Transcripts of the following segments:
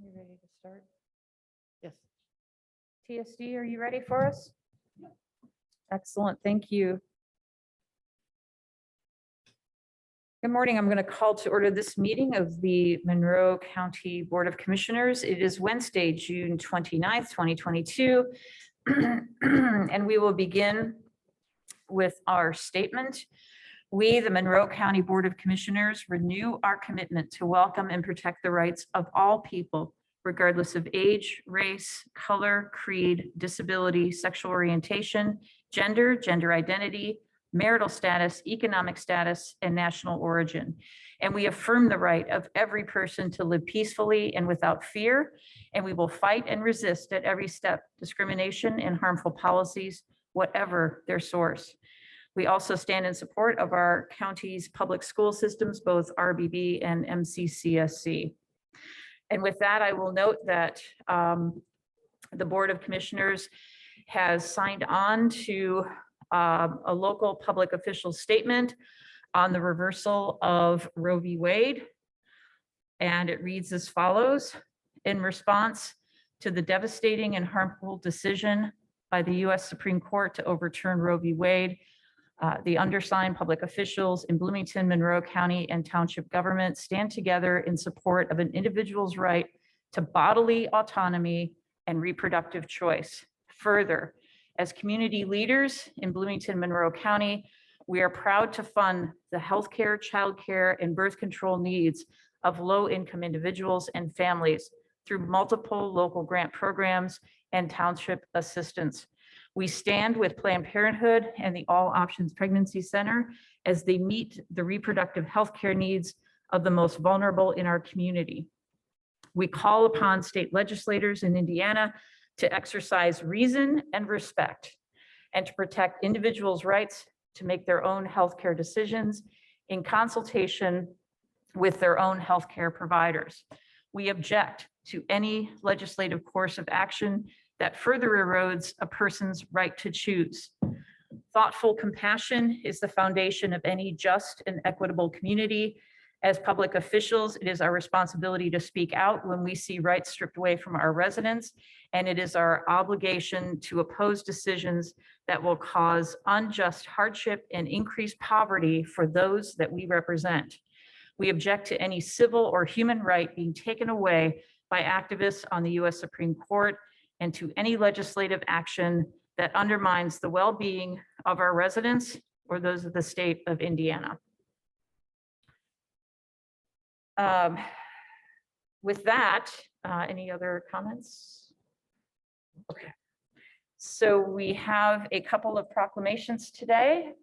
You ready to start? Yes. TSD, are you ready for us? Excellent, thank you. Good morning. I'm going to call to order this meeting of the Monroe County Board of Commissioners. It is Wednesday, June 29th, 2022. And we will begin with our statement. We, the Monroe County Board of Commissioners, renew our commitment to welcome and protect the rights of all people, regardless of age, race, color, creed, disability, sexual orientation, gender, gender identity, marital status, economic status, and national origin. And we affirm the right of every person to live peacefully and without fear, and we will fight and resist at every step discrimination and harmful policies, whatever their source. We also stand in support of our county's public school systems, both RBB and MCCSC. And with that, I will note that the Board of Commissioners has signed on to a local public official statement on the reversal of Roe v. Wade. And it reads as follows: in response to the devastating and harmful decision by the U.S. Supreme Court to overturn Roe v. Wade, the undersigned public officials in Bloomington, Monroe County, and township government stand together in support of an individual's right to bodily autonomy and reproductive choice. Further, as community leaders in Bloomington, Monroe County, we are proud to fund the healthcare, childcare, and birth control needs of low-income individuals and families through multiple local grant programs and township assistance. We stand with Planned Parenthood and the All Options Pregnancy Center as they meet the reproductive health care needs of the most vulnerable in our community. We call upon state legislators in Indiana to exercise reason and respect and to protect individuals' rights to make their own healthcare decisions in consultation with their own healthcare providers. We object to any legislative course of action that further erodes a person's right to choose. Thoughtful compassion is the foundation of any just and equitable community. As public officials, it is our responsibility to speak out when we see rights stripped away from our residents, and it is our obligation to oppose decisions that will cause unjust hardship and increase poverty for those that we represent. We object to any civil or human right being taken away by activists on the U.S. Supreme Court, and to any legislative action that undermines the well-being of our residents or those of the state of Indiana. With that, any other comments? Okay. So we have a couple of proclamations today.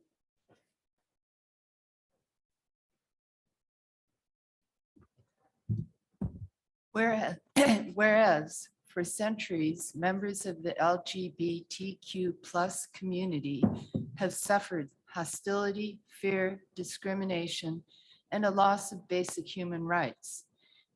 Whereas for centuries, members of the LGBTQ+ community have suffered hostility, fear, discrimination, and a loss of basic human rights.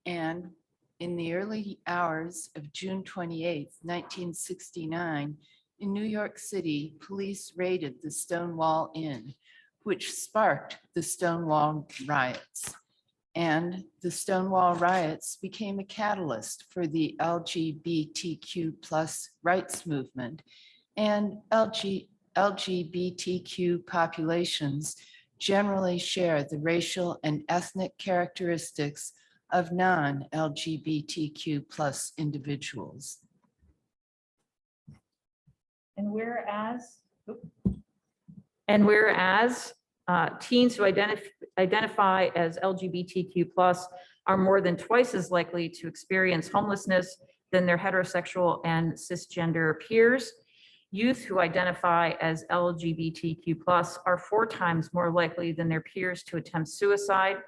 And in the early hours of June 28, 1969, in New York City, police raided the Stonewall Inn, which sparked the Stonewall riots. And the Stonewall riots became a catalyst for the LGBTQ+ rights movement, and LGBTQ populations generally share the racial and ethnic characteristics of non-LGBTQ+ individuals. And whereas teens who identify as LGBTQ+ are more than twice as likely to experience homelessness than their heterosexual and cisgender peers. Youth who identify as LGBTQ+ are 4 times more likely than their peers to attempt suicide.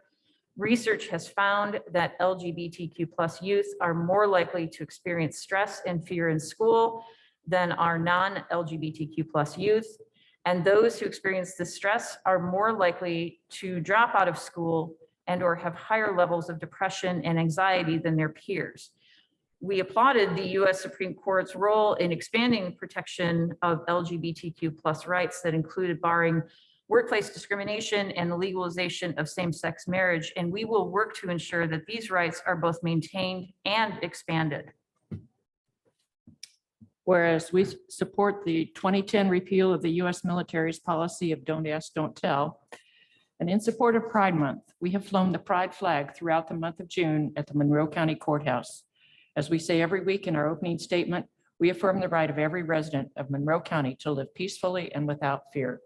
Research has found that LGBTQ+ youth are more likely to experience stress and fear in school than are non-LGBTQ+ youth. And those who experience this stress are more likely to drop out of school and or have higher levels of depression and anxiety than their peers. We applauded the U.S. Supreme Court's role in expanding protection of LGBTQ+ rights that included barring workplace discrimination and the legalization of same-sex marriage. And we will work to ensure that these rights are both maintained and expanded. Whereas we support the 2010 repeal of the U.S. military's policy of don't ask, don't tell. And in support of Pride Month, we have flown the Pride flag throughout the month of June at the Monroe County Courthouse. As we say every week in our opening statement, we affirm the right of every resident of Monroe County to live peacefully and without fear.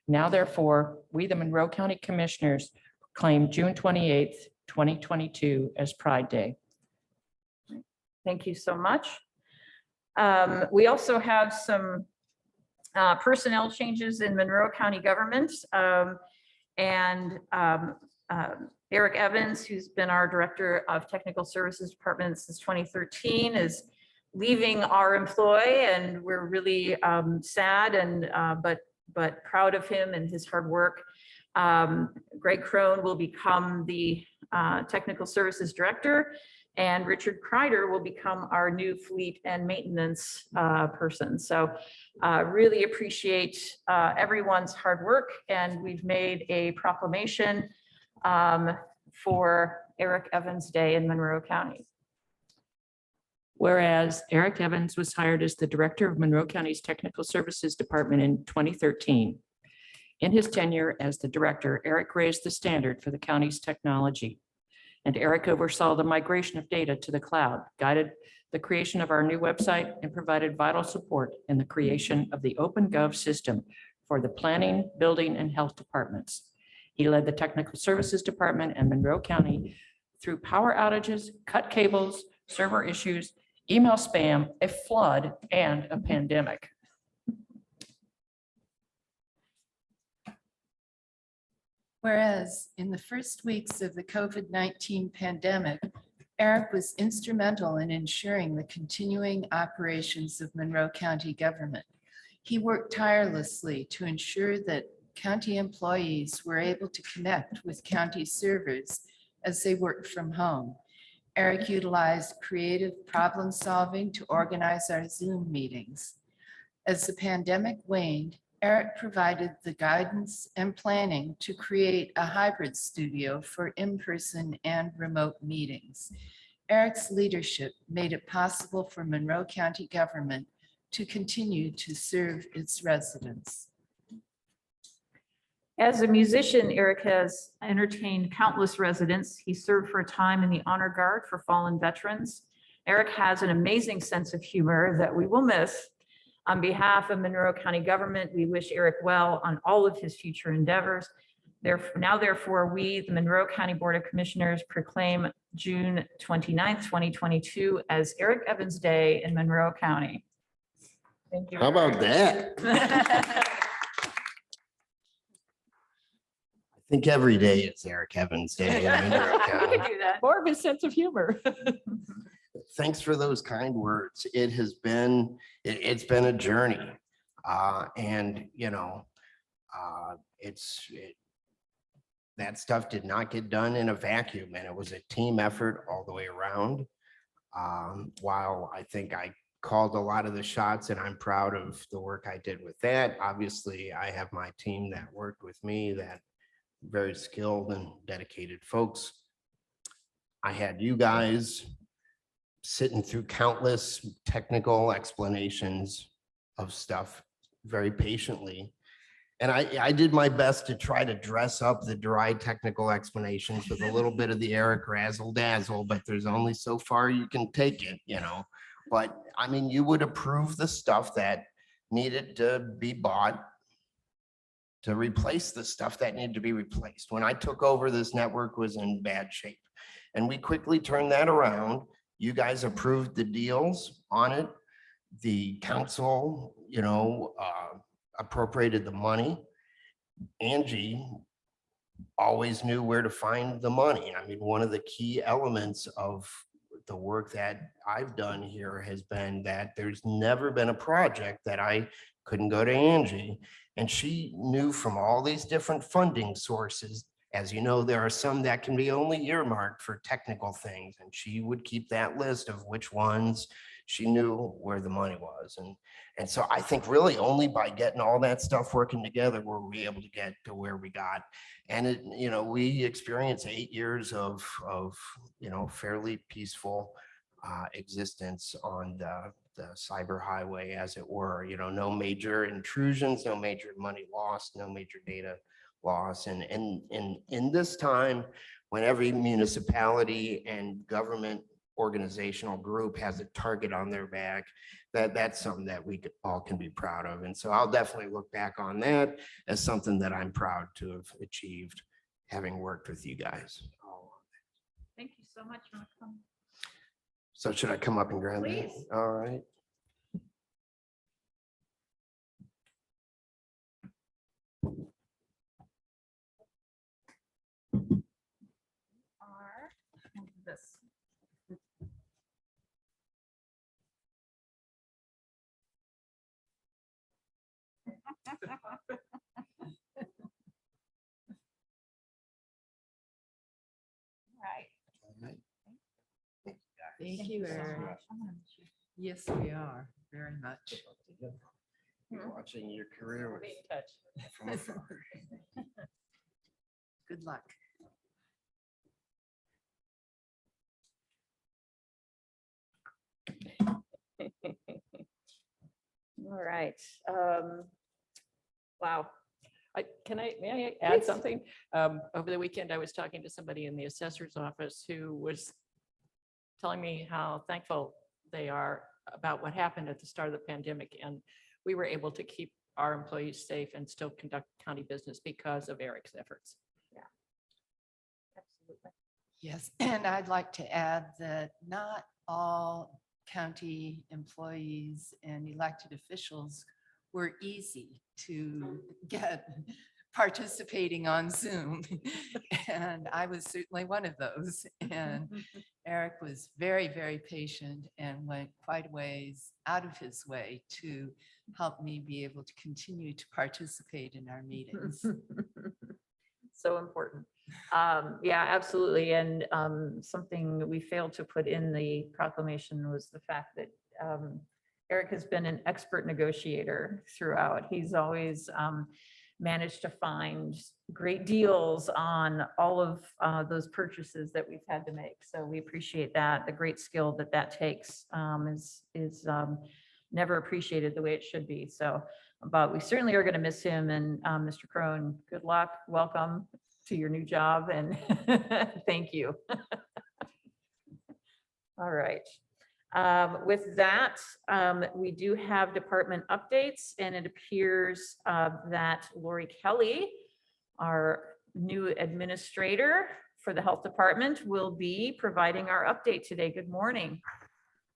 Now, therefore, we, the Monroe County Commissioners, proclaim June 28th, 2022 as Pride Day. Thank you so much. We also have some personnel changes in Monroe County government. Eric Evans, who's been our Director of Technical Services Department since 2013, is leaving our employ, and we're really sad and but proud of him and his hard work. Greg Crone will become the Technical Services Director, and Richard Kreider will become our new fleet and maintenance person. So really appreciate everyone's hard work, and we've made a proclamation for Eric Evans Day in Monroe County. Whereas Eric Evans was hired as the Director of Monroe County's Technical Services Department in 2013. In his tenure as the director, Eric raised the standard for the county's technology. And Eric oversaw the migration of data to the cloud, guided the creation of our new website, and provided vital support in the creation of the OpenGov system for the planning, building, and health departments. He led the Technical Services Department and Monroe County through power outages, cut cables, server issues, email spam, a flood, and a pandemic. Whereas in the first weeks of the COVID-19 pandemic, Eric was instrumental in ensuring the continuing operations of Monroe County government. He worked tirelessly to ensure that county employees were able to connect with county servers as they worked from home. Eric utilized creative problem solving to organize our Zoom meetings. As the pandemic waned, Eric provided the guidance and planning to create a hybrid studio for in-person and remote meetings. Eric's leadership made it possible for Monroe County government to continue to serve its residents. As a musician, Eric has entertained countless residents. He served for a time in the Honor Guard for fallen veterans. Eric has an amazing sense of humor that we will miss. On behalf of Monroe County government, we wish Eric well on all of his future endeavors. Therefore, we, the Monroe County Board of Commissioners, proclaim June 29th, 2022 as Eric Evans Day in Monroe County. Thank you. How about that? I think every day is Eric Evans Day in Monroe We County. could do that. More of a sense of humor. Thanks for those kind words. It has been, it's been a journey. And you know, that stuff did not get done in a vacuum, and it was a team effort all the way around. While I think I called a lot of the shots, and I'm proud of the work I did with that. Obviously, I have my team that worked with me, that very skilled and dedicated folks. I had you guys sitting through countless technical explanations of stuff very patiently. And I did my best to try to dress up the dry technical explanations with a little bit of the Eric razzle dazzle, but there's only so far you can take it, you know. But I mean, you would approve the stuff that needed to be bought to replace the stuff that needed to be replaced. When I took over, this network was in bad shape, and we quickly turned that around. You guys approved the deals on it. The council, you know, appropriated the money. Angie always knew where to find the money. I mean, one of the key elements of the work that I've done here has been that there's never been a project that I couldn't go to Angie, and she knew from all these different funding sources. As you know, there are some that can be only earmarked for technical things, and she would keep that list of which ones she knew where the money was. And so I think really only by getting all that stuff working together were we able to get to where we got. And it, we experienced 8 years of fairly peaceful existence on the cyber highway, as it were. No major intrusions, no major money lost, no major data loss. And in this time, when every municipality and government organizational group has a target on their back, that's something that we all can be proud of. And so I'll definitely look back on that as something that I'm proud to have achieved, having worked with you guys. Thank you so much, Malcolm. So should I come up and grab that? Please. All right. This. Right. All right. Thank you, so Eric. much. I'm gonna miss you. Yes, we are, very much. Watching your career We'll be in touch. from afar. Good luck. All right. Wow. May I add Please. something? Over the weekend, I was talking to somebody in the assessor's office who was telling me how thankful they are about what happened at the start of the pandemic. And we were able to keep our employees safe and still conduct county business because of Eric's efforts. Absolutely. Yes, and I'd like to add that not all county employees and elected officials were easy to get participating on Zoom. And I was certainly one of those. And Eric was very, very patient and went quite a ways out of his way to help me be able to continue to participate in our meetings. So important. Yeah, absolutely. And something we failed to put in the proclamation was the fact that Eric has been an expert negotiator throughout. He's always managed to find great deals on all of those purchases that we've had to make. So we appreciate that. The great skill that takes is never appreciated the way it should be. So, but we certainly are going to miss him. And Mr. Crone, good luck. Welcome to your new job, and thank you. All right. With that, we do have department updates, and it appears that Lori Kelly, our new administrator for the health department, will be providing our update today. Good morning.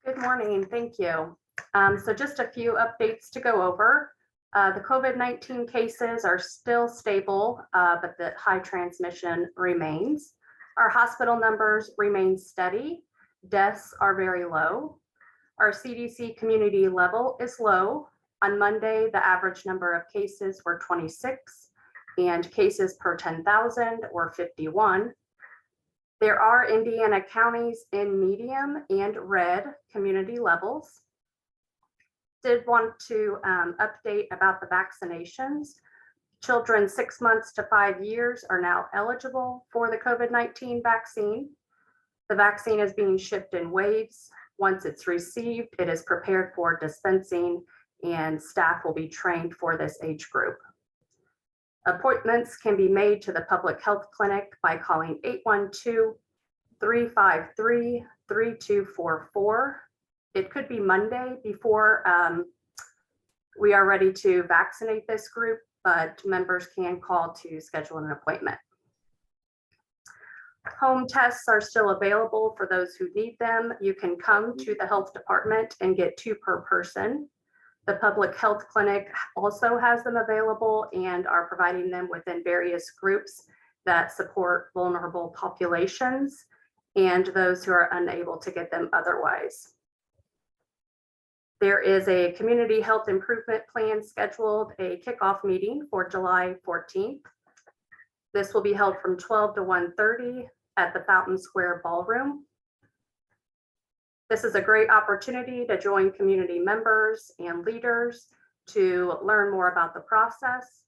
Good morning, thank you. So just a few updates to go over. The COVID-19 cases are still stable, but the high transmission remains. Our hospital numbers remain steady. Deaths are very low. Our CDC community level is low. On Monday, the average number of cases were 26 and cases per 10,000 were 51. There are Indiana counties in medium and red community levels. Did want to update about the vaccinations. Children 6 months to 5 years are now eligible for the COVID-19 vaccine. The vaccine is being shipped in waves. Once it's received, it is prepared for dispensing, and staff will be trained for this age group. Appointments can be made to the public health clinic by calling 812-353-3244. It could be Monday before we are ready to vaccinate this group, but members can call to schedule an appointment. Home tests are still available for those who need them. You can come to the health department and get 2 per person. The public health clinic also has them available and are providing them within various groups that support vulnerable populations and those who are unable to get them otherwise. There is a community health improvement plan scheduled, a kickoff meeting for July 14th. This will be held from 12 to 1:30 at the Fountain Square Ballroom. This is a great opportunity to join community members and leaders to learn more about the process,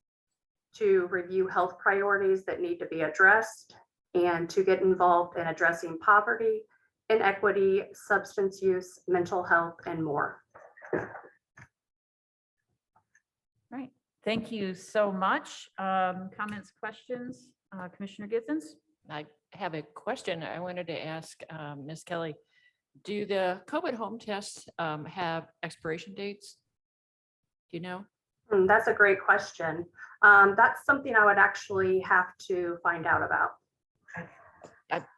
to review health priorities that need to be addressed, and to get involved in addressing poverty, inequity, substance use, mental health, and more. Right. Thank you so much. Comments, questions? Commissioner Githens? I have a question I wanted to ask Ms. Kelly. Do the COVID home tests have expiration dates? Do you know? That's a great question. That's something I would actually have to find out about.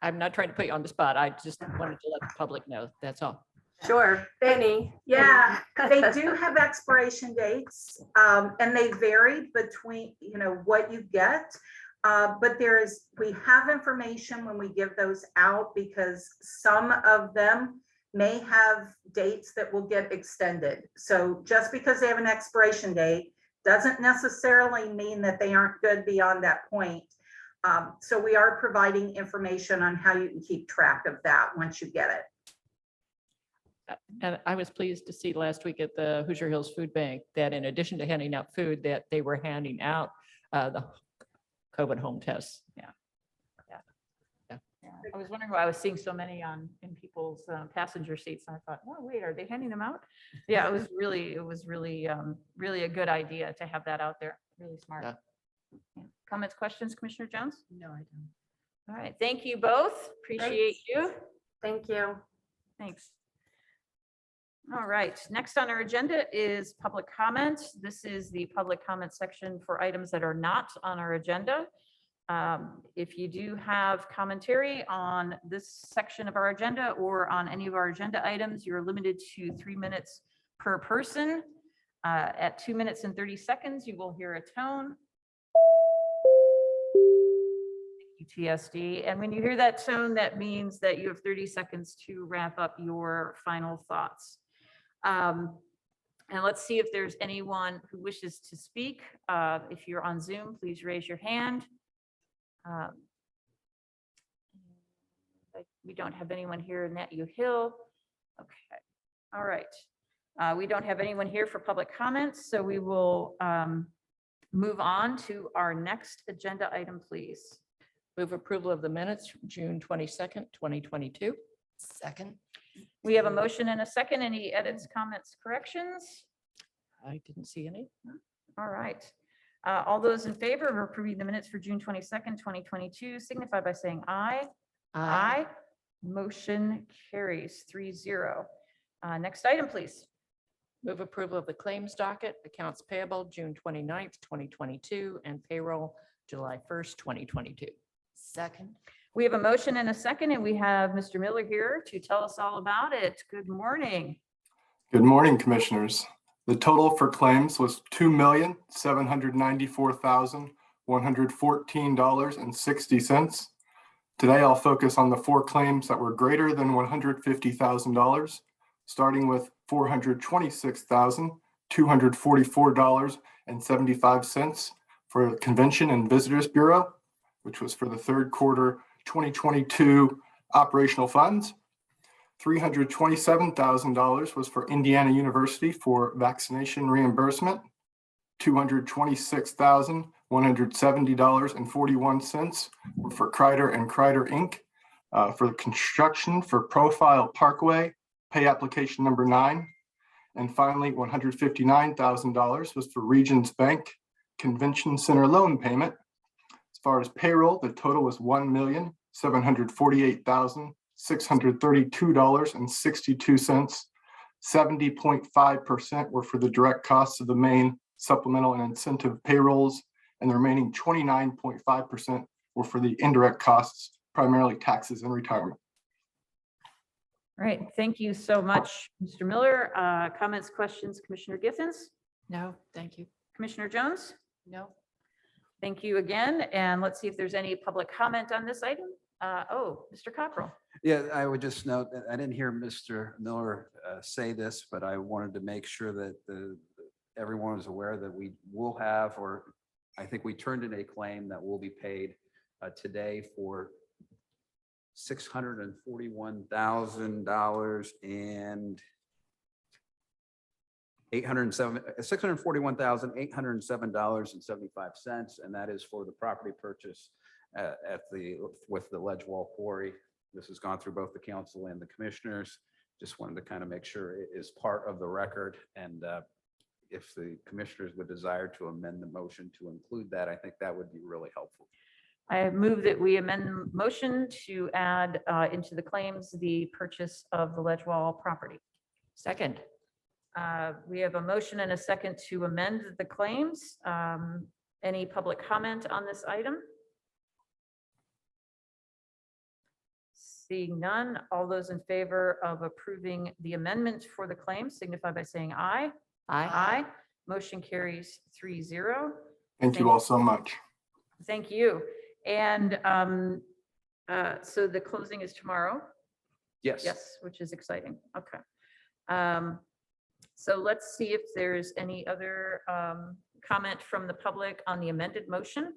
I'm not trying to put you on the spot. I just wanted to let the public know. That's all. Sure, Benny. Yeah, they do have expiration dates, and they vary between, what you get. But we have information when we give those out because some of them may have dates that will get extended. So just because they have an expiration date doesn't necessarily mean that they aren't good beyond that point. So we are providing information on how you can keep track of that once you get it. And I was pleased to see last week at the Hoosier Hills Food Bank that in addition to handing out food, that they were handing out the COVID home tests. I was wondering why I was seeing so many in people's passenger seats. And I thought, oh, wait, are they handing them out? Yeah, it was really a good idea to have that out there. Really smart. Yeah. Yeah. Comments, questions, Commissioner Jones? No, I don't. All right. Thank you both. Appreciate you. Thank you. Thanks. All right, next on our agenda is public comment. This is the public comment section for items that are not on our agenda. If you do have commentary on this section of our agenda or on any of our agenda items, you're limited to 3 minutes per person. At 2 minutes and 30 seconds, you will hear a tone. UTSD. And when you hear that tone, that means that you have 30 seconds to wrap up your final thoughts. And let's see if there's anyone who wishes to speak. If you're on Zoom, please raise your hand. We don't have anyone here in Net U Hill. Okay, all right. We don't have anyone here for public comments, so we will move on to our next agenda item, please. Move approval of the minutes from June 22nd, 2022. Second. We have a motion and a second. Any edits, comments, corrections? I didn't see any. All right. All those in favor of approving the minutes for June 22nd, 2022 signify by saying aye. Aye. Motion carries 3-0. Next item, please. Move approval of the claims docket, accounts payable June 29th, 2022, and payroll July 1st, 2022. Second. We have a motion and a second, and we have Mr. Miller here to tell us all about it. Good morning. Good morning, Commissioners. The total for claims was $2,794,114.60. Today, I'll focus on the 4 claims that were greater than $150,000, starting with $426,244.75 for the Convention and Visitors Bureau, which was for the third quarter 2022 operational funds. $327,000 was for Indiana University for vaccination reimbursement. $226,170.41 were for Kreider and Kreider Inc. For the construction for Profile Parkway, pay application number 9. And finally, $159,000 was for Regions Bank Convention Center loan payment. As far as payroll, the total was $1,748,632.62. 70.5% were for the direct costs of the main supplemental and incentive payrolls, and the remaining 29.5% were for the indirect costs, primarily taxes and retirement. All right, thank you so much, Mr. Miller. Comments, questions, Commissioner Githens? No, thank you. Commissioner Jones? No. Thank you again. And let's see if there's any public comment on this item. Mr. Cockrell. Yeah, I would just note that I didn't hear Mr. Miller say this, but I wanted to make sure that everyone is aware that we will have, or I think we turned in a claim that will be paid today for $641,000 and $641,807.75, and that is for the property purchase with the ledge wall quarry. This has gone through both the council and the commissioners. Just wanted to kind of make sure it is part of the record, and if the commissioners would desire to amend the motion to include that, I think that would be really helpful. I move that we amend the motion to add into the claims the purchase of the Ledgewall property. Second. We have a motion and a second to amend the claims. Any public comment on this item? Seeing none, all those in favor of approving the amendment for the claims signify by saying aye. Aye. Motion carries 3-0. Thank you all so much. Thank you. And so the closing is tomorrow? Yes. Yes, which is exciting. Okay. So let's see if there's any other comment from the public on the amended motion.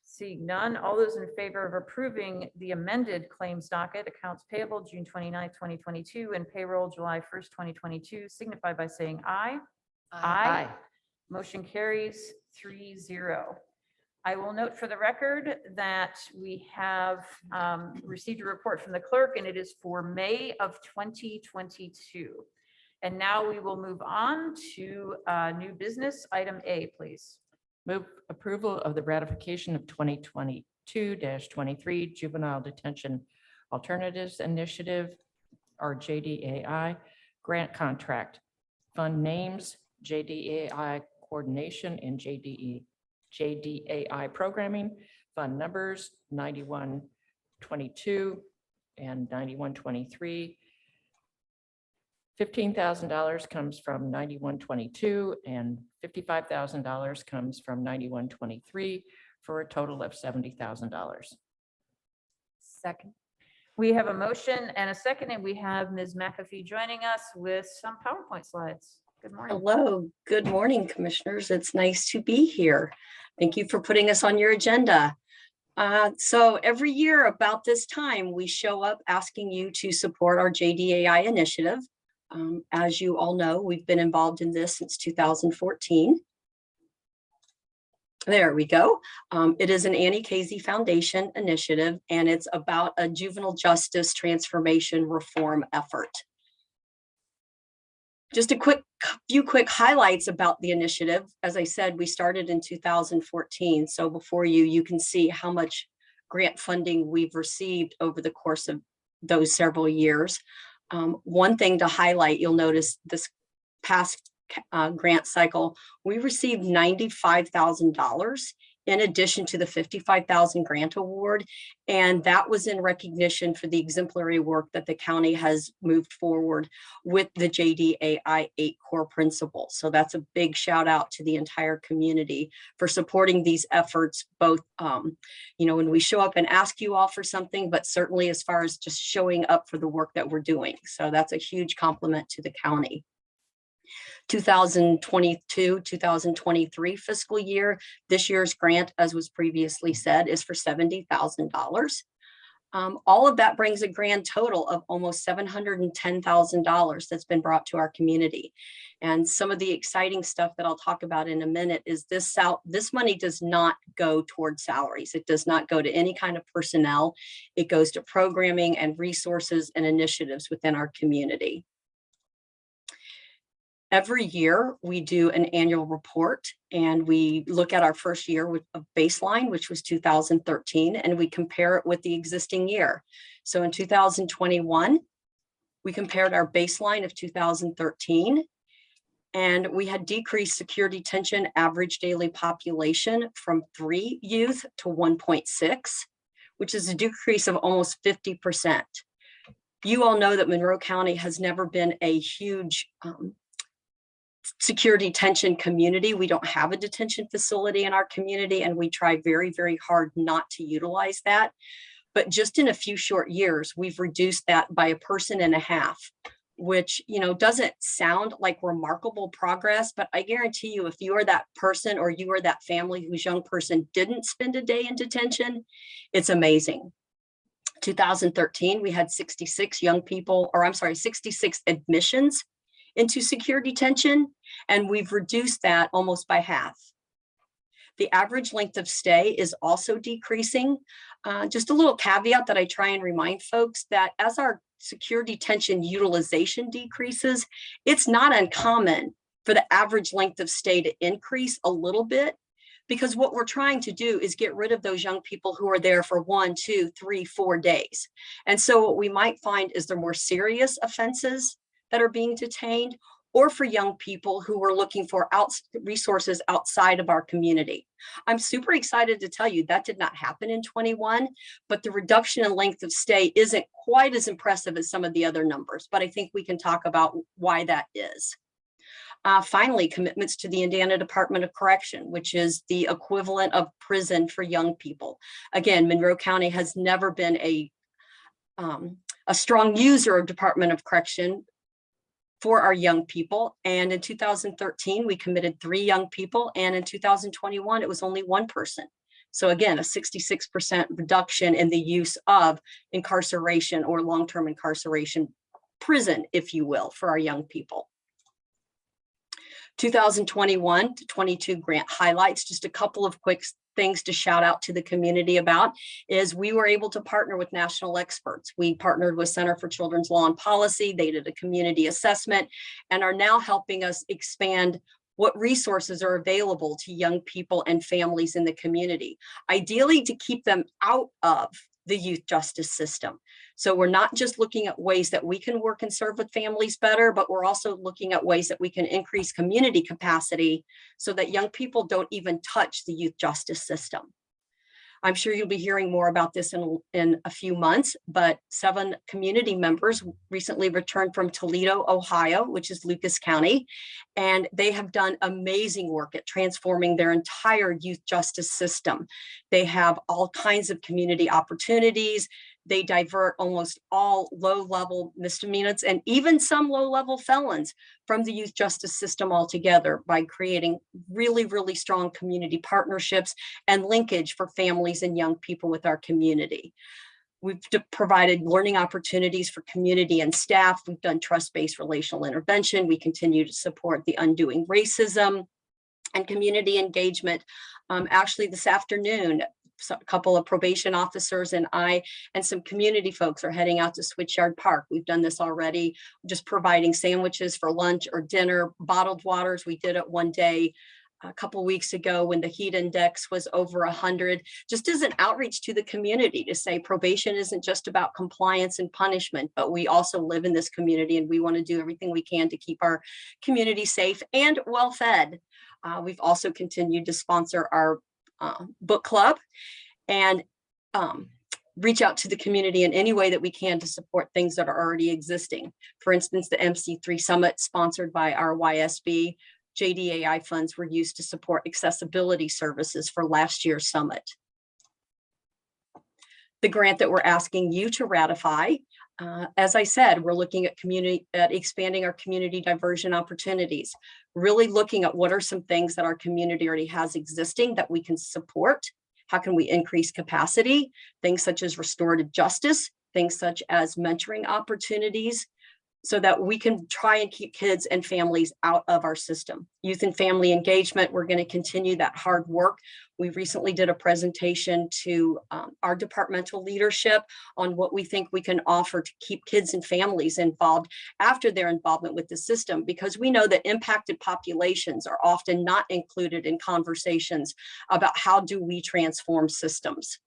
Seeing none, all those in favor of approving the amended claims docket, accounts payable June 29th, 2022, and payroll July 1st, 2022, signify by saying aye. Aye. Motion carries 3-0. I will note for the record that we have received a report from the clerk, and it is for May of 2022. And now we will move on to new business. Item A, please. Move approval of the ratification of 2022-23 Juvenile Detention Alternatives Initiative, or JDAI, grant contract. Fund names, JDAI Coordination and JDAI Programming. Fund numbers 9122 and 9123. $15,000 comes from 9122 and $55,000 comes from 9123 for a total of $70,000. Second. We have a motion and a second, and we have Ms. McAfee joining us with some PowerPoint slides. Good morning. Hello, good morning, commissioners. It's nice to be here. Thank you for putting us on your agenda. So every year about this time, we show up asking you to support our JDAI initiative. As you all know, we've been involved in this since 2014. There we go. It is an Annie Casey Foundation initiative, and it's about a juvenile justice transformation reform effort. Just a few quick highlights about the initiative. As I said, we started in 2014. So before you can see how much grant funding we've received over the course of those several years. One thing to highlight, you'll notice this past grant cycle, we received $95,000 in addition to the $55,000 grant award. And that was in recognition for the exemplary work that the county has moved forward with the JDAI 8 core principles. So that's a big shout out to the entire community for supporting these efforts, both, when we show up and ask you all for something, but certainly as far as just showing up for the work that we're doing. So that's a huge compliment to the county. 2022-2023 fiscal year. This year's grant, as was previously said, is for $70,000. All of that brings a grand total of almost $710,000 that's been brought to our community. And some of the exciting stuff that I'll talk about in a minute is this money does not go towards salaries. It does not go to any kind of personnel. It goes to programming and resources and initiatives within our community. Every year we do an annual report, and we look at our first year with a baseline, which was 2013, and we compare it with the existing year. So in 2021, we compared our baseline of 2013, and we had decreased secure detention average daily population from 3 youth to 1.6, which is a decrease of almost 50%. You all know that Monroe County has never been a huge secure detention community. We don't have a detention facility in our community, and we try very, very hard not to utilize that. But just in a few short years, we've reduced that by 1.5 persons, which, doesn't sound like remarkable progress, but I guarantee you, if you are that person or you are that family whose young person didn't spend a day in detention, it's amazing. 2013, we had 66 admissions into secure detention, and we've reduced that almost by half. The average length of stay is also decreasing. Just a little caveat that I try and remind folks that as our secure detention utilization decreases, it's not uncommon for the average length of stay to increase a little bit, because what we're trying to do is get rid of those young people who are there for 1, 2, 3, 4 days. And so what we might find is they're more serious offenses that are being detained, or for young people who are looking for resources outside of our community. I'm super excited to tell you that did not happen in 21, but the reduction in length of stay isn't quite as impressive as some of the other numbers, but I think we can talk about why that is. Finally, commitments to the Indiana Department of Correction, which is the equivalent of prison for young people. Again, Monroe County has never been a strong user of Department of Correction for our young people. And in 2013, we committed 3 young people. And in 2021, it was only 1 person. So again, a 66% reduction in the use of incarceration or long-term incarceration, prison, if you will, for our young people. 2021 to 22 grant highlights, just a couple of quick things to shout out to the community about is we were able to partner with national experts. We partnered with Center for Children's Law and Policy. They did a community assessment and are now helping us expand what resources are available to young people and families in the community, ideally to keep them out of the youth justice system. So we're not just looking at ways that we can work and serve with families better, but we're also looking at ways that we can increase community capacity so that young people don't even touch the youth justice system. I'm sure you'll be hearing more about this in a few months, but 7 community members recently returned from Toledo, Ohio, which is Lucas County, and they have done amazing work at transforming their entire youth justice system. They have all kinds of community opportunities. They divert almost all low-level misdemeanors and even some low-level felons from the youth justice system altogether by creating really, really strong community partnerships and linkage for families and young people with our community. We've provided learning opportunities for community and staff. We've done trust-based relational intervention. We continue to support the Undoing Racism and community engagement. Actually, this afternoon, a couple of probation officers and I and some community folks are heading out to Switchyard Park. We've done this already, just providing sandwiches for lunch or dinner, bottled waters. We did it one day a couple of weeks ago when the heat index was over 100, just as an outreach to the community to say probation isn't just about compliance and punishment, but we also live in this community and we want to do everything we can to keep our community safe and well fed. We've also continued to sponsor our book club and reach out to the community in any way that we can to support things that are already existing. For instance, the MC3 Summit sponsored by our YSB, JDAI funds were used to support accessibility services for last year's summit. The grant that we're asking you to ratify, as I said, we're looking at expanding our community diversion opportunities, really looking at what are some things that our community already has existing that we can support. How can we increase capacity? Things such as restorative justice, things such as mentoring opportunities, so that we can try and keep kids and families out of our system. Youth and family engagement, we're going to continue that hard work. We recently did a presentation to our departmental leadership on what we think we can offer to keep kids and families involved after their involvement with the system, because we know that impacted populations are often not included in conversations about how do we transform systems.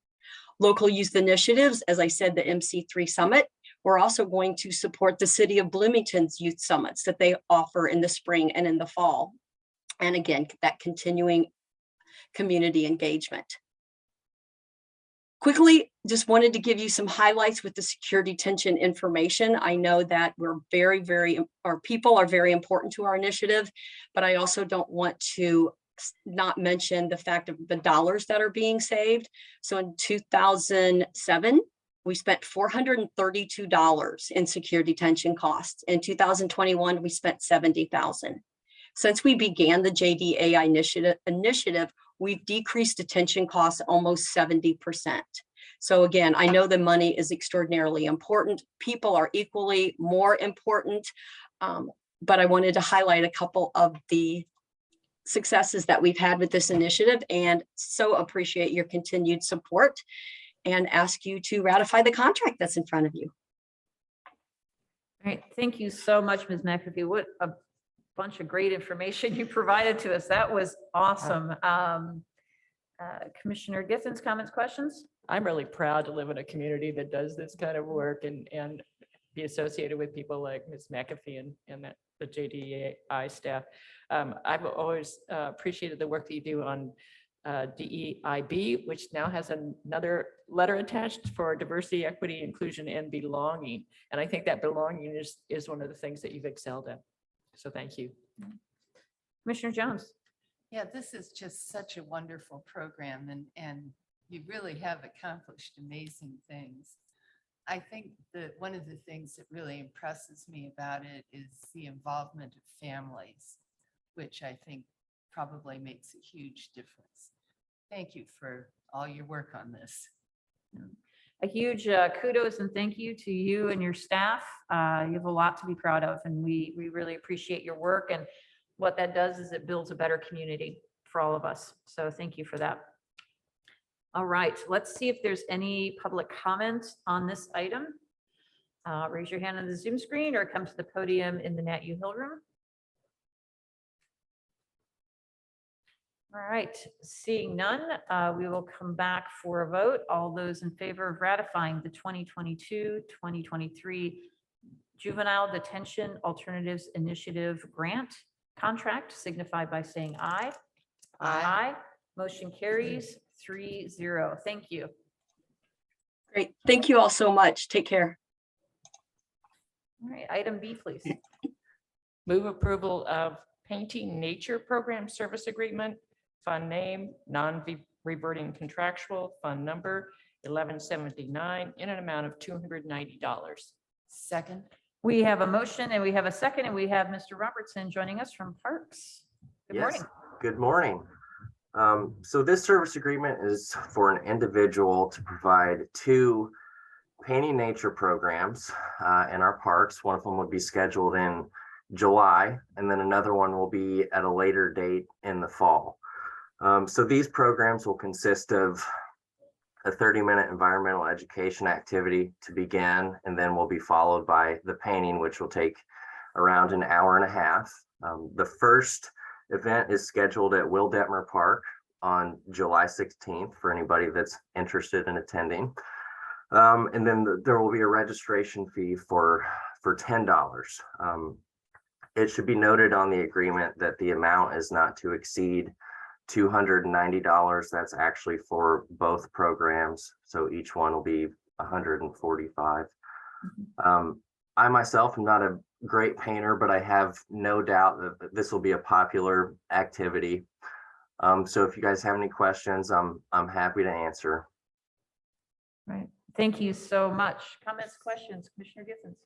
Local youth initiatives, as I said, the MC3 Summit. We're also going to support the City of Bloomington's youth summits that they offer in the spring and in the fall. And again, that continuing community engagement. Quickly, just wanted to give you some highlights with the secure detention information. I know that our people are very important to our initiative, but I also don't want to not mention the fact of the dollars that are being saved. So in 2007, we spent $432 in secure detention costs. In 2021, we spent $70,000. Since we began the JDAI initiative, we've decreased detention costs almost 70%. So again, I know the money is extraordinarily important. People are equally more important, but I wanted to highlight a couple of the successes that we've had with this initiative and so appreciate your continued support and ask you to ratify the contract that's in front of you. All right, thank you so much, Ms. McAfee. What a bunch of great information you provided to us. That was awesome. Commissioner Githens, comments, questions? I'm really proud to live in a community that does this kind of work and be associated with people like Ms. McAfee and the JDAI staff. I've always appreciated the work that you do on DEIB, which now has another letter attached for diversity, equity, inclusion, and belonging. And I think that belonging is one of the things that you've excelled at. So thank you. Commissioner Jones? Yeah, this is just such a wonderful program and you really have accomplished amazing things. I think that one of the things that really impresses me about it is the involvement of families, which I think probably makes a huge difference. Thank you for all your work on this. A huge kudos and thank you to you and your staff. You have a lot to be proud of, and we really appreciate your work. And what that does is it builds a better community for all of us. So thank you for that. All right, let's see if there's any public comment on this item. Raise your hand on the Zoom screen or come to the podium in the Nat U Hill room. All right, seeing none, we will come back for a vote. All those in favor of ratifying the 2022-2023 Juvenile Detention Alternatives Initiative Grant contract signify by saying aye. Aye. Motion carries 3-0. Thank you. Great. Thank you all so much. Take care. All right, item B, please. Move approval of Painting Nature Program Service Agreement, fund name, non-reverting contractual, fund number 1179 in an amount of $290. Second. We have a motion and we have a second, and we have Mr. Robertson joining us from Parks. Good morning. Good morning. So this service agreement is for an individual to provide 2 painting nature programs in our parks. One of them would be scheduled in July, and then another one will be at a later date in the fall. So these programs will consist of a 30-minute environmental education activity to begin, and then will be followed by the painting, which will take around an hour and a half. The first event is scheduled at Will Detmer Park on July 16th for anybody that's interested in attending. And then there will be a registration fee for $10. It should be noted on the agreement that the amount is not to exceed $290. That's actually for both programs. So each one will be $145. I myself am not a great painter, but I have no doubt that this will be a popular activity. So if you guys have any questions, I'm happy to answer. Right. Thank you so much. Comments, questions, Commissioner Githens?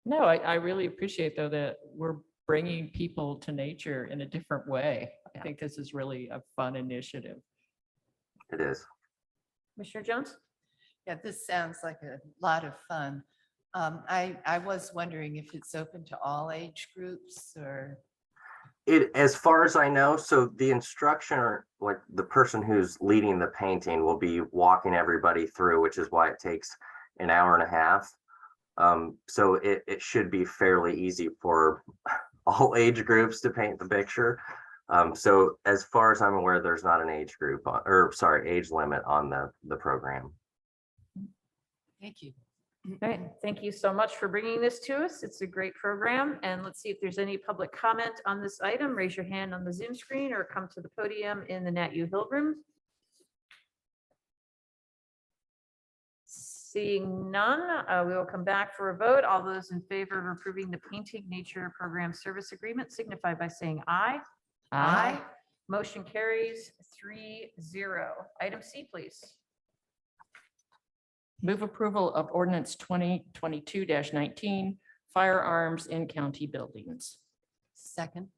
No, I really appreciate though that we're bringing people to nature in a different way. I think this is really a fun initiative. It is. Commissioner Jones? Yeah, this sounds like a lot of fun. I was wondering if it's open to all age groups or. As far as I know, so the instructor, like the person who's leading the painting, will be walking everybody through, which is why it takes an hour and a half. So it should be fairly easy for all age groups to paint the picture. So as far as I'm aware, there's not an age group age limit on the program. Thank you. All right, thank you so much for bringing this to us. It's a great program. And let's see if there's any public comment on this item. Raise your hand on the Zoom screen or come to the podium in the Nat U Hill room. Seeing none, we will come back for a vote. All those in favor of approving the Painting Nature Program Service Agreement signify by saying aye. Aye. Motion carries 3-0. Item C, please. Move approval of ordinance 2022-19, firearms in county buildings. Second.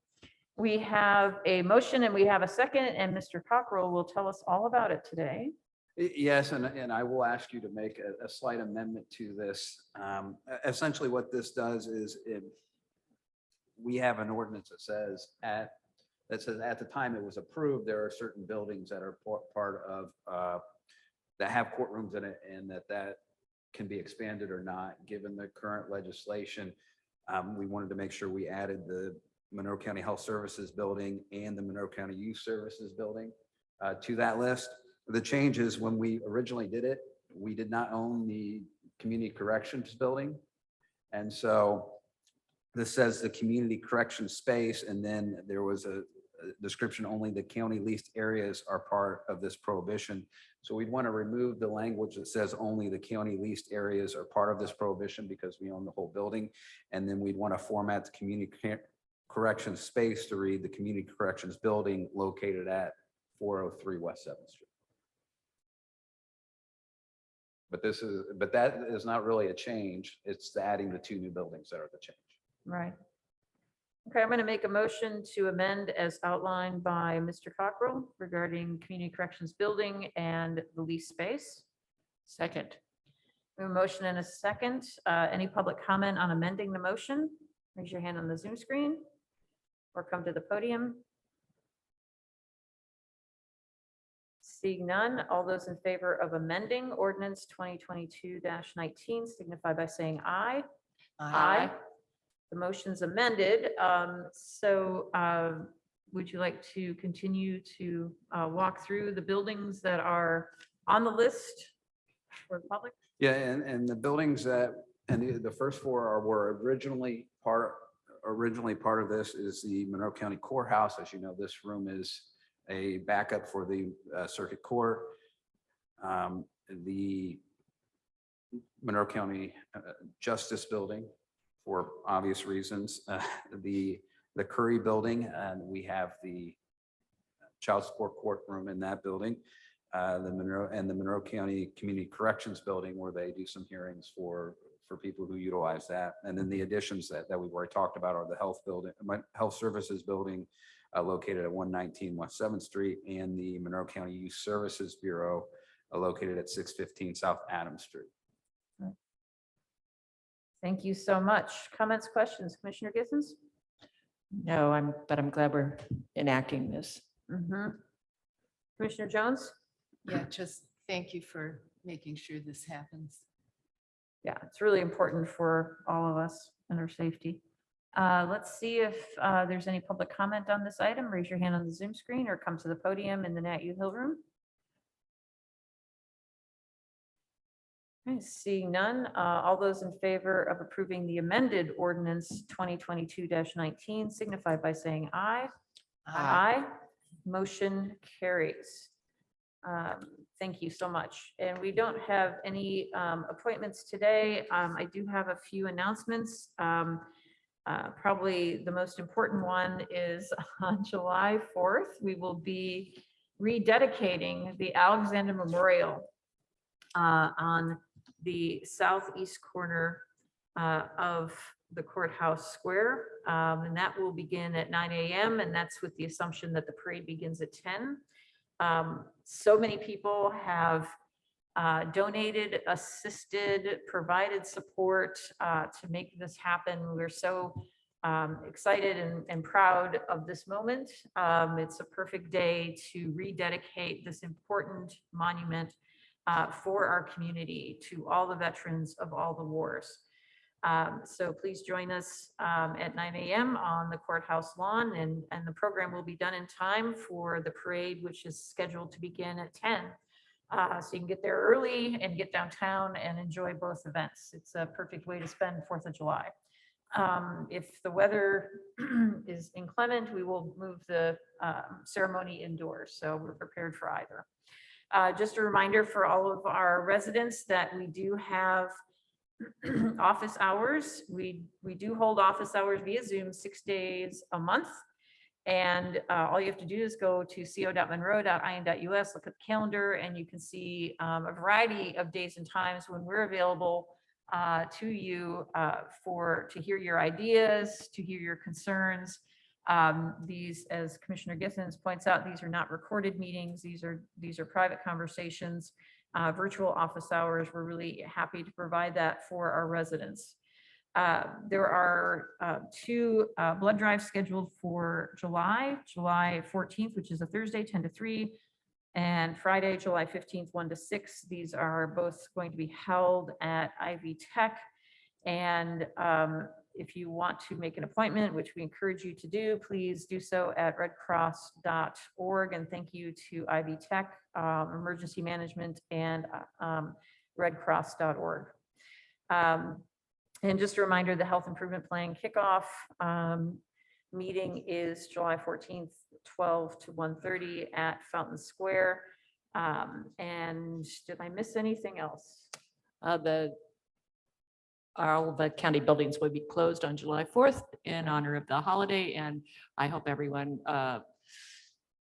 We have a motion and we have a second, and Mr. Cockrell will tell us all about it today. Yes, and I will ask you to make a slight amendment to this. Essentially, what this does is we have an ordinance that says at the time it was approved, there are certain buildings that are part of that have courtrooms in it, and that can be expanded or not. Given the current legislation, we wanted to make sure we added the Monroe County Health Services Building and the Monroe County Youth Services Building to that list. The change is when we originally did it, we did not own the Community Corrections Building. And so this says the Community Correction Space, and then there was a description, only the county leased areas are part of this prohibition. So we'd want to remove the language that says only the county leased areas are part of this prohibition because we own the whole building. And then we'd want to format the Community Corrections Space to read the Community Corrections Building located at 403 West 7th Street. But that is not really a change. It's adding the 2 new buildings that are the change. Right. Okay, I'm going to make a motion to amend as outlined by Mr. Cockrell regarding Community Corrections Building and the lease space. Second. We have a motion and a second. Any public comment on amending the motion? Raise your hand on the Zoom screen or come to the podium. Seeing none, all those in favor of amending ordinance 2022-19 signify by saying aye. Aye. The motion's amended. Would you like to continue to walk through the buildings that are on the list for the public? Yeah, and the buildings the first 4 were originally part of this is the Monroe County Courthouse. As you know, this room is a backup for the circuit court. The Monroe County Justice Building, for obvious reasons, the Curry Building, and we have the child support courtroom in that building, the Monroe County Community Corrections Building, where they do some hearings for people who utilize that. And then the additions that we've already talked about are the Health Services Building, located at 119 West 7th Street, and the Monroe County Youth Services Bureau, located at 615 South Adams Street. Thank you so much. Comments, questions, Commissioner Gissens? No, but I'm glad we're enacting this. Commissioner Jones? Yeah, just thank you for making sure this happens. Yeah, it's really important for all of us and our safety. Let's see if there's any public comment on this item. Raise your hand on the Zoom screen or come to the podium in the Nat U Hill room. Okay, seeing none, all those in favor of approving the amended ordinance 2022-19 signify by saying aye. Aye. Motion carries. Thank you so much. And we don't have any appointments today. I do have a few announcements. Probably the most important one is on July 4th, we will be rededicating the Alexander Memorial on the southeast corner of the courthouse square. And that will begin at 9 a.m. and that's with the assumption that the parade begins at 10. So many people have donated, assisted, provided support to make this happen. We're so excited and proud of this moment. It's a perfect day to rededicate this important monument for our community to all the veterans of all the wars. So please join us at 9 a.m. on the courthouse lawn, and the program will be done in time for the parade, which is scheduled to begin at 10. So you can get there early and get downtown and enjoy both events. It's a perfect way to spend 4th of July. If the weather is inclement, we will move the ceremony indoors, so we're prepared for either. Just a reminder for all of our residents that we do have office hours. We do hold office hours via Zoom 6 days a month. And all you have to do is go to co.monroe.in.us, look at the calendar, and you can see a variety of days and times when we're available to you to hear your ideas, to hear your concerns. These, as Commissioner Githens points out, these are not recorded meetings. These are private conversations, virtual office hours. We're really happy to provide that for our residents. There are 2 blood drives scheduled for July 14th, which is a Thursday, 10 to 3, and Friday, July 15th, 1 to 6. These are both going to be held at Ivy Tech. And if you want to make an appointment, which we encourage you to do, please do so at redcross.org. And thank you to Ivy Tech, Emergency Management, and redcross.org. And just a reminder, the Health Improvement Plan kickoff meeting is July 14th, 12 to 1:30 at Fountain Square. And did I miss anything else? All the county buildings will be closed on July 4th in honor of the holiday, and I hope everyone,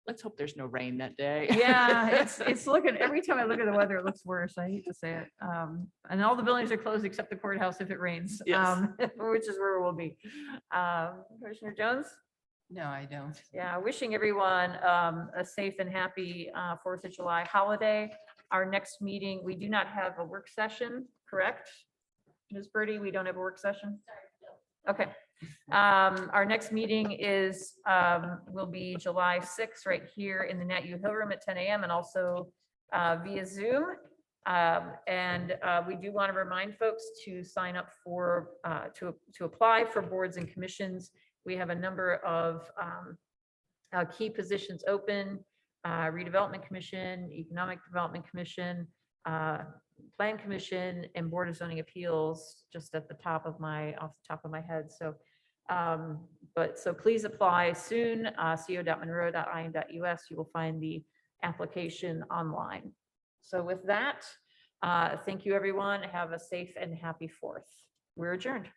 let's hope there's no rain that day. Yeah, it's looking, every time I look at the weather, it looks worse. I hate to say it. And all the buildings are closed except the courthouse if it rains, Yes. which is where we'll be. Commissioner Jones? No, I don't. Yeah, wishing everyone a safe and happy 4th of July holiday. Our next meeting, we do not have a work session, correct? Ms. Birdie, we don't have a work session? Okay. Our next meeting will be July 6th, right here in the Nat U Hill Room at 10 a.m. and also via Zoom. And we do want to remind folks to sign up for, to apply for boards and commissions. We have a number of key positions open, Redevelopment Commission, Economic Development Commission, Plan Commission, and Board of Zoning Appeals, just at the top of off the top of my head. So, so please apply soon, co.monroe.in.us. You will find the application online. So with that, thank you, everyone. Have a safe and happy 4th. We're adjourned.